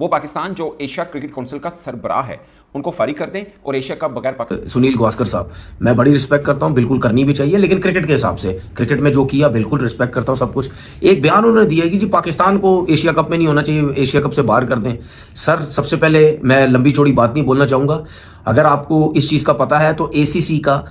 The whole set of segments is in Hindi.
वो पाकिस्तान जो एशिया क्रिकेट काउंसिल का सरबराह है उनको फारिग कर दें और एशिया कप बगैर सुनील गावस्कर साहब, मैं बड़ी रिस्पेक्ट करता हूं, बिल्कुल करनी भी चाहिए, लेकिन क्रिकेट के हिसाब से, क्रिकेट में जो किया बिल्कुल रिस्पेक्ट करता हूं सब कुछ। एक बयान उन्होंने दिया कि जी पाकिस्तान को एशिया कप में नहीं होना चाहिए, एशिया कप से बाहर कर दें। सर, सबसे पहले मैं लंबी चौड़ी बात नहीं बोलना चाहूंगा। अगर आपको इस चीज का पता है तो एसीसी का,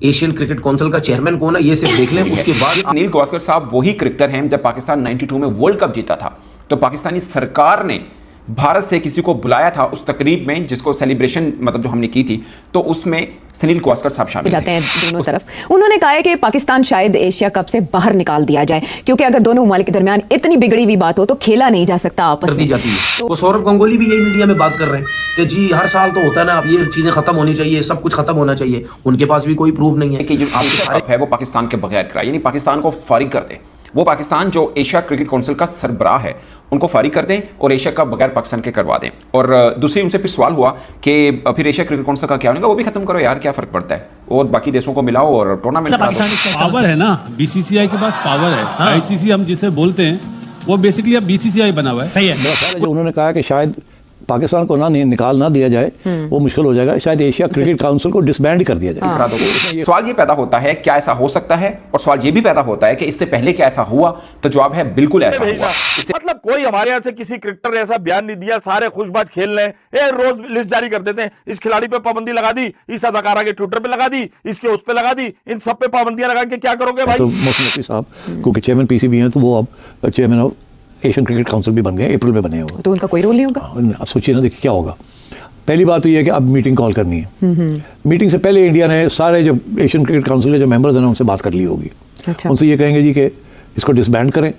एशियन क्रिकेट काउंसिल का चेयरमैन कौन है ये सिर्फ देख लें, उसके बाद। सुनील गावस्कर साहब वही क्रिकेटर हैं जब पाकिस्तान 92 में वर्ल्ड कप जीता था तो पाकिस्तानी सरकार ने भारत से किसी को बुलाया था उस तकरीब में, जिसको सेलिब्रेशन मतलब जो हमने की थी, तो उसमें सुनील गावस्कर साहब शामिल जाते हैं दोनों तरफ। उन्होंने कहा है कि पाकिस्तान शायद एशिया कप से बाहर निकाल दिया जाए, क्योंकि अगर दोनों ममालिक के दरमियान इतनी बिगड़ी हुई बात हो तो खेला नहीं जा सकता आपस में। जाती है। तो सौरभ गंगोली भी यही मीडिया में बात कर रहे हैं कि जी हर साल तो होता है ना, अब ये चीजें खत्म होनी चाहिए, सब कुछ खत्म होना चाहिए। उनके पास भी कोई प्रूफ नहीं है कि जो एशिया कप है वो पाकिस्तान के बगैर कराए, यानी पाकिस्तान को फारिग कर दें। वो पाकिस्तान जो एशिया क्रिकेट काउंसिल का सरबराह है उनको फारिग कर दें और एशिया कप बगैर पाकिस्तान के करवा दें। और दूसरी उनसे फिर सवाल हुआ कि फिर एशिया क्रिकेट काउंसिल का क्या होगा, वो भी खत्म करो यार, क्या फर्क पड़ता है, और बाकी देशों को मिलाओ और टूर्नामेंट। पावर है ना, बीसीसीआई के पास पावर है। आईसीसी हम जिसे बोलते हैं वो बेसिकली अब बीसीसीआई बना हुआ है। सही है। जो उन्होंने कहा कि शायद पाकिस्तान को निकाल ना दिया जाए वो मुश्किल हो जाएगा, शायद एशिया क्रिकेट काउंसिल को डिसबैंड कर दिया जाए। सवाल ये पैदा होता है क्या ऐसा हो सकता है, और सवाल ये भी पैदा होता है कि इससे पहले क्या ऐसा हुआ, तो जवाब है बिल्कुल ऐसा हुआ। मतलब कोई हमारे यहाँ से किसी क्रिकेटर ने ऐसा बयान नहीं दिया, सारे खुशबाज खेल रहे हैं, रोज लिस्ट जारी कर देते हैं, इस खिलाड़ी पे पाबंदी लगा दी, इस अदाकारा के ट्विटर पे लगा दी, इसके उस पे लगा दी, इन सब पे पाबंदियां लगा के क्या करोगे भाई। तो मोहसिन नकवी साहब क्योंकि चेयरमैन पीसीबी हैं तो वो अब chairman of Asian cricket council भी बन गए, अप्रैल में बने हुए, तो उनका कोई रोल नहीं होगा। अब सोचिए ना, देखिए क्या होगा। पहली बात तो ये है कि अब मीटिंग कॉल करनी है। मीटिंग से पहले इंडिया ने सारे जो एशियन क्रिकेट काउंसिल के जो मेंबर्स हैं उनसे बात कर ली होगी। अच्छा। उनसे ये कहेंगे जी कि इसको डिसबैंड करें,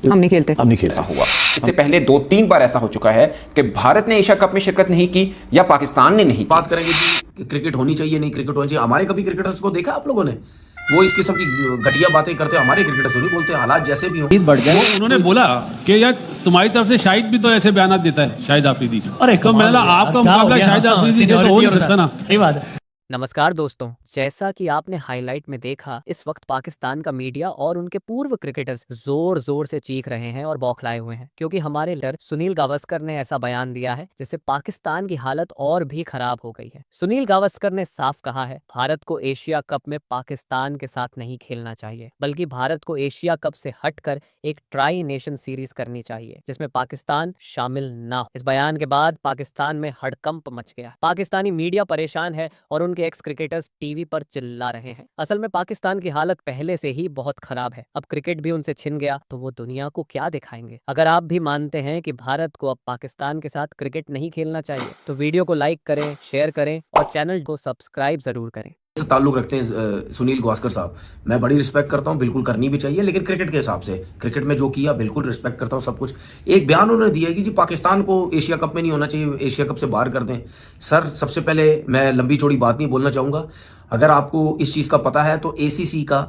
हम नहीं खेलते। हुआ इससे पहले 2-3 बार ऐसा हो चुका है कि भारत ने एशिया कप में शिरकत नहीं की या पाकिस्तान ने नहीं। बात करेंगे कि क्रिकेट होनी चाहिए, नहीं क्रिकेट होनी चाहिए। हमारे कभी क्रिकेटर्स को देखा आप लोगों ने? वो इस किस्म की घटिया बातें करते हैं, हमारे क्रिकेटर्स नहीं बोलते, हालात जैसे भी हो। उन्होंने बोला कि यार तुम्हारी तरफ से शाहिद भी तो ऐसे बयान देता है, शाहिद आफरीदी। अरे तो मैंने आपका मुकाबला शाहिद आफरीदी से तो हो नहीं सकता ना। सही बात है। नमस्कार दोस्तों, जैसा कि आपने हाईलाइट में देखा, इस वक्त पाकिस्तान का मीडिया और उनके पूर्व क्रिकेटर्स जोर जोर से चीख रहे हैं और बौखलाए हुए हैं, क्योंकि हमारे लीडर सुनील गावस्कर ने ऐसा बयान दिया है जिससे पाकिस्तान की हालत और भी खराब हो गई है। सुनील गावस्कर ने साफ कहा है भारत को एशिया कप में पाकिस्तान के साथ नहीं खेलना चाहिए, बल्कि भारत को एशिया कप से हटकर एक ट्राई नेशन सीरीज करनी चाहिए जिसमें पाकिस्तान शामिल ना हो। इस बयान के बाद पाकिस्तान में हड़कंप मच गया। पाकिस्तानी मीडिया परेशान है और उनके एक्स क्रिकेटर्स टीवी पर चिल्ला रहे हैं। असल में पाकिस्तान की हालत पहले से ही बहुत खराब है, अब क्रिकेट भी उनसे छिन गया तो वो दुनिया को क्या दिखाएंगे। अगर आप भी मानते हैं कि भारत को अब पाकिस्तान के साथ क्रिकेट नहीं खेलना चाहिए तो वीडियो को लाइक करें, शेयर करें और चैनल को सब्सक्राइब जरूर करें। से ताल्लुक रखते हैं सुनील गावस्कर साहब, मैं बड़ी रिस्पेक्ट करता हूं, बिल्कुल करनी भी चाहिए, लेकिन क्रिकेट के हिसाब से, क्रिकेट में जो किया बिल्कुल रिस्पेक्ट करता हूं सब कुछ। एक बयान उन्होंने दिया कि जी पाकिस्तान को एशिया कप में नहीं होना चाहिए, एशिया कप से बाहर कर दें। सर, सबसे पहले मैं लंबी चौड़ी बात नहीं बोलना चाहूंगा। अगर आपको इस चीज का पता है तो एसीसी का,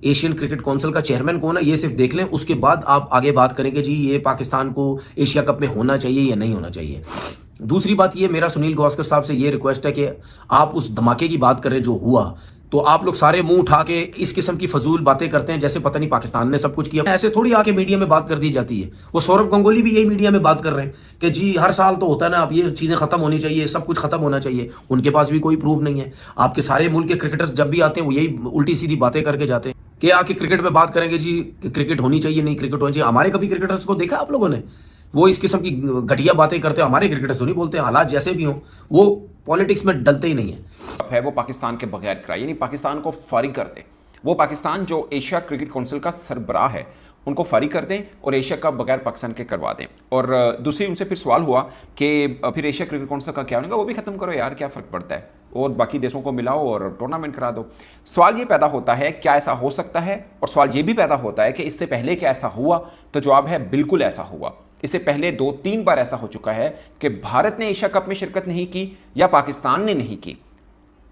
एशियन क्रिकेट काउंसिल का चेयरमैन कौन है ये सिर्फ देख लें, उसके बाद आप आगे बात करेंगे जी ये पाकिस्तान को एशिया कप में होना चाहिए या नहीं होना चाहिए। दूसरी बात ये, मेरा सुनील गावस्कर साहब से ये रिक्वेस्ट है कि आप उस धमाके की बात करें जो हुआ, तो आप लोग सारे मुंह उठा के इस किस्म की फजूल बातें करते हैं जैसे पता नहीं पाकिस्तान ने सब कुछ किया। ऐसे थोड़ी आके मीडिया में बात कर दी जाती है। वो सौरभ गंगोली भी यही मीडिया में बात कर रहे हैं कि जी हर साल तो होता है ना, अब ये चीजें खत्म होनी चाहिए, सब कुछ खत्म होना चाहिए। उनके पास भी कोई प्रूफ नहीं है। आपके सारे मुल्क के क्रिकेटर्स जब भी आते हैं वो यही उल्टी सीधी बातें करके जाते हैं कि आके क्रिकेट में बात करेंगे जी क्रिकेट होनी चाहिए, नहीं क्रिकेट होनी चाहिए। हमारे कभी क्रिकेटर्स को देखा आप लोगों ने? वो इस किस्म की घटिया बातें करते हैं, हमारे क्रिकेटर्स नहीं बोलते, हालात जैसे भी हो। वो पॉलिटिक्स में डलते ही नहीं है। वो पाकिस्तान के बगैर कराए, यानी पाकिस्तान को फारिग कर दें। वो पाकिस्तान जो एशिया क्रिकेट काउंसिल का सरबराह है उनको फारिग कर दें और एशिया कप बगैर पाकिस्तान के करवा दें। और दूसरी उनसे फिर सवाल हुआ कि फिर एशिया क्रिकेट काउंसिल का क्या होगा, वो भी खत्म करो यार, क्या फ़र्क पड़ता है, और बाकी देशों को मिलाओ और टूर्नामेंट करा दो। सवाल ये पैदा होता है क्या ऐसा हो सकता है, और सवाल ये भी पैदा होता है कि इससे पहले क्या ऐसा हुआ, तो जवाब है बिल्कुल ऐसा हुआ। इससे पहले 2-3 बार ऐसा हो चुका है कि भारत ने एशिया कप में शिरकत नहीं की या पाकिस्तान ने नहीं की।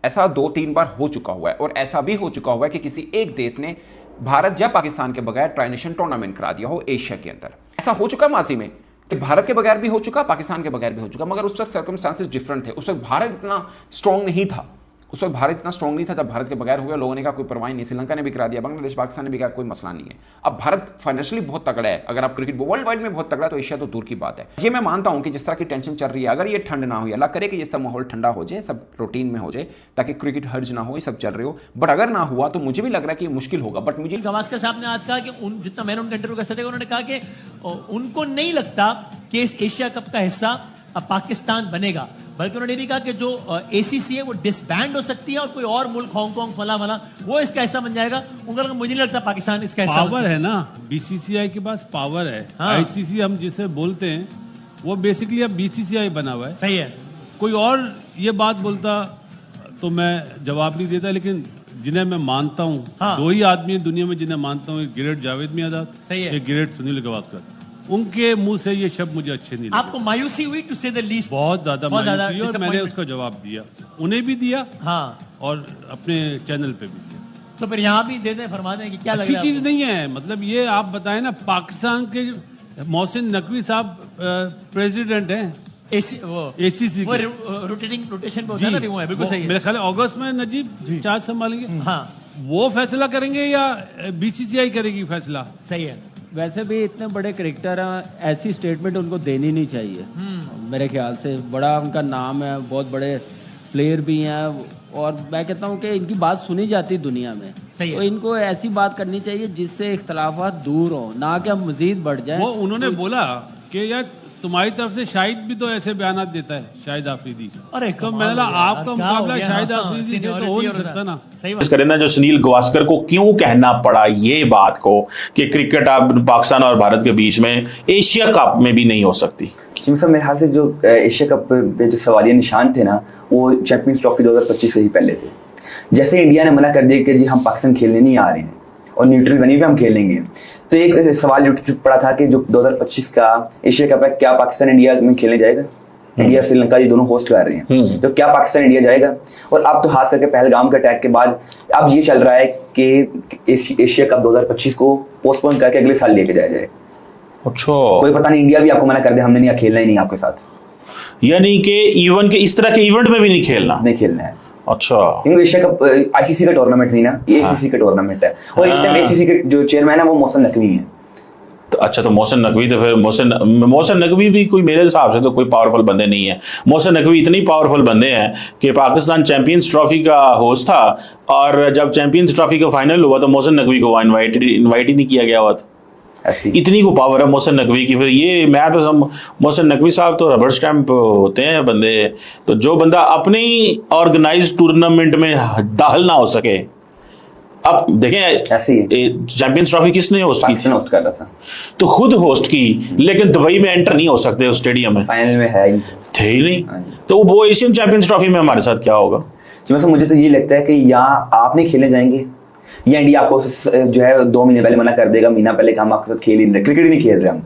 ऐसा 2-3 बार हो चुका हुआ है, और ऐसा भी हो चुका हुआ है कि किसी एक देश ने भारत या पाकिस्तान के बगैर ट्राई नेशन टूर्नामेंट करा दिया हो एशिया के अंदर। ऐसा हो चुका माजी में कि भारत के बगैर भी हो चुका, पाकिस्तान के बगैर भी हो चुका, मगर उस वक्त सर्कमस्टांसेस डिफरेंट थे। उस वक्त भारत इतना स्ट्रॉन्ग नहीं था, उस वक्त भारत इतना स्ट्रॉन्ग नहीं था, जब भारत के बगैर हुआ लोगों ने कहा कोई परवाह नहीं, श्रीलंका ने भी करा दिया, बांग्लादेश पाकिस्तान ने भी कहा कोई मसला नहीं है। अब भारत फाइनेंशियली बहुत तगड़ा है, अगर आप क्रिकेट वर्ल्ड वाइड में बहुत तगड़ा है तो एशिया तो दूर की बात है। ये मैं मानता हूं कि जिस तरह की टेंशन चल रही है, अगर ये ठंड ना हुई, अल्लाह करे कि ये सब माहौल ठंडा हो जाए, सब रूटीन में हो जाए, ताकि क्रिकेट हर्ज ना हो, ये सब चल रहे हो, बट अगर ना हुआ तो मुझे भी लग रहा है कि मुश्किल होगा। बट मुझे गावस्कर साहब ने आज कहा कि जितना मैंने उनका इंटरव्यू कर सकते, उन्होंने कहा कि उनको नहीं लगता कि इस एशिया कप का हिस्सा पाकिस्तान बनेगा, बल्कि उन्होंने भी कहा कि जो एसीसी है वो डिसबैंड हो सकती है और कोई और मुल्क हांगकांग फला वो इसका हिस्सा बन जाएगा। उनका मुझे नहीं लगता पाकिस्तान इसका हिस्सा पावर है ना, बीसीसीआई के पास पावर है। आईसीसी हम जिसे बोलते हैं वो बेसिकली अब बीसीसीआई बना हुआ है। सही है। कोई और ये बात बोलता तो मैं जवाब नहीं देता, लेकिन जिन्हें मैं मानता हूँ, दो ही आदमी है दुनिया में जिन्हें मानता हूँ, एक ग्रेट जावेद मियांदाद, एक ग्रेट सुनील गावस्कर। उनके मुंह से ये शब्द मुझे अच्छे नहीं लगे। आपको मायूसी हुई टू से द लीस्ट? बहुत ज्यादा मायूसी, और मैंने उसका जवाब दिया, उन्हें भी दिया और अपने चैनल पे भी दिया। तो फिर यहाँ भी दे दें, फरमा दें कि क्या अच्छी चीज नहीं है। मतलब ये आप बताएं ना, पाकिस्तान के मोहसिन नकवी साहब प्रेसिडेंट हैं एसीसी वो रोटेशन पे होता है ना, वो है, बिल्कुल सही है। मेरे ख्याल अगस्त में नजीब चार्ज संभालेंगे। वो फैसला करेंगे या बीसीसीआई करेगी फैसला? सही है। वैसे भी इतने बड़े क्रिकेटर हैं, ऐसी स्टेटमेंट उनको देनी नहीं चाहिए मेरे ख्याल से। बड़ा उनका नाम है, बहुत बड़े प्लेयर भी हैं, और मैं कहता हूँ कि इनकी बात सुनी जाती दुनिया में। सही है। तो इनको ऐसी बात करनी चाहिए जिससे इख्तलाफात दूर हो, ना कि हम मजीद बढ़ जाए। वो उन्होंने बोला कि यार तुम्हारी तरफ से शाहिद भी तो ऐसे बयान देता है, शाहिद आफरीदी। अरे तो मैंने आपका मुकाबला शाहिद आफरीदी से तो हो नहीं सकता ना। सही बात करें ना, जो सुनील गावस्कर को क्यों कहना पड़ा ये बात को कि क्रिकेट अब पाकिस्तान और भारत के बीच में एशिया कप में भी नहीं हो सकती? क्योंकि सर मेरे ख्याल से जो एशिया कप पे जो सवालिया निशान थे ना, वो चैंपियंस ट्रॉफी 2025 से ही पहले थे। जैसे इंडिया ने मना कर दिया कि जी हम पाकिस्तान खेलने नहीं आ रहे हैं और न्यूट्रल बनी पे हम खेलेंगे, तो एक सवाल उठ पड़ा था कि जो 2025 का एशिया कप है, क्या पाकिस्तान इंडिया में खेलने जाएगा? इंडिया श्रीलंका ये दोनों होस्ट कर रहे हैं, तो क्या पाकिस्तान इंडिया जाएगा? और अब तो खास करके पहलगाम के अटैक के बाद अब ये चल रहा है कि एशिया कप 2025 को पोस्टपोन करके अगले साल लेके जाया जाए। अच्छा, कोई पता नहीं, इंडिया भी आपको मना कर दे, हमने नहीं खेलना ही नहीं आपके साथ, यानी कि इवन के इस तरह के इवेंट में भी नहीं खेलना है। अच्छा, क्योंकि एशिया कप आईसीसी का टूर्नामेंट नहीं ना, ये एसीसी का टूर्नामेंट है, और इस टाइम एसीसी के जो चेयरमैन है वो मोहसिन नकवी है। तो अच्छा, तो मोहसिन नकवी, तो फिर मोहसिन नकवी भी कोई मेरे हिसाब से तो कोई पावरफुल बंदे नहीं है। मोहसिन नकवी इतनी पावरफुल बंदे हैं कि पाकिस्तान चैंपियंस ट्रॉफी का होस्ट था, और जब चैंपियंस ट्रॉफी का फाइनल हुआ तो मोहसिन नकवी को इनवाइट ही नहीं किया गया हुआ था। इतनी को पावर है मोहसिन नकवी की। फिर ये मैं तो मोहसिन नकवी साहब तो रबर स्टैंप होते हैं बंदे। तो जो बंदा अपने ही ऑर्गेनाइज टूर्नामेंट में दाखिल ना हो सके, अब देखें ऐसी चैंपियंस ट्रॉफी किसने होस्ट की? होस्ट कर रहा था, तो खुद होस्ट की, लेकिन दुबई में एंटर नहीं हो सकते उस स्टेडियम में, फाइनल में है थे ही नहीं। तो वो एशियन चैंपियंस ट्रॉफी में हमारे साथ क्या होगा? मुझे तो ये लगता है कि या आप नहीं खेलने जाएंगे, या इंडिया आपको जो है 2 महीने पहले मना कर देगा, महीना पहले कि हम आपके साथ खेल ही नहीं रहे, क्रिकेट नहीं खेल रहे हम।